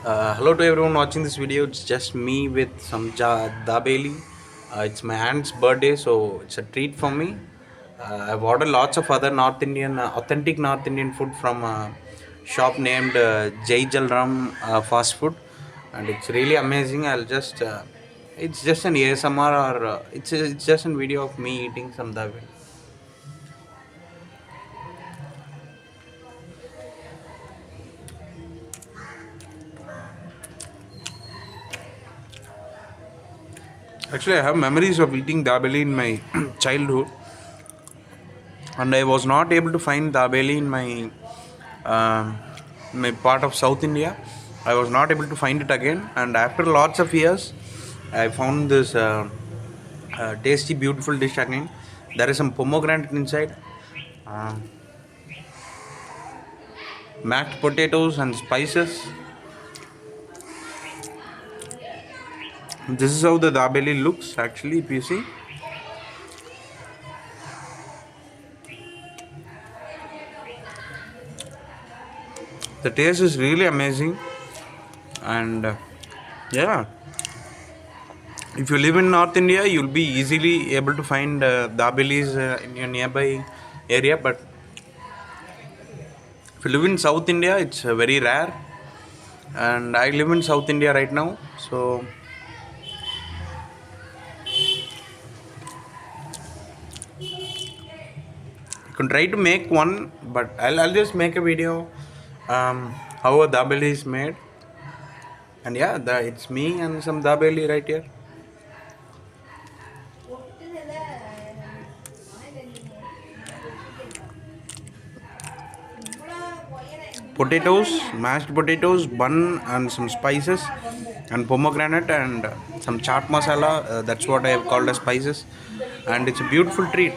Hello to everyone watching this video. It's just me with some dabeli. It's my aunt's birthday, so it's a treat for me. I've ordered lots of other North Indian, authentic North Indian food from a shop named Jai Jalram Fast Food, and it's really amazing. It's just an ASMR or it's just a video of me eating some dabeli. Actually, I have memories of eating dabeli in my childhood, and I was not able to find dabeli in um my part of South India. I was not able to find it again, and after lots of years, I found this tasty, beautiful dish again. There is some pomegranate inside, uh, mashed potatoes, and spices. This is how the dabeli looks actually. If you see, the taste is really amazing, and yeah. If you live in North India, you'll be easily able to find dabelis in your nearby area. But if you live in South India, it's very rare. And I live in South India right now, so you can try to make one. But I'll just make a video how a dabeli is made. And yeah, it's me and some dabeli right here. Potatoes, mashed potatoes, bun, and some spices, and pomegranate, and some chaat masala. That's what I have called as spices, and it's a beautiful treat.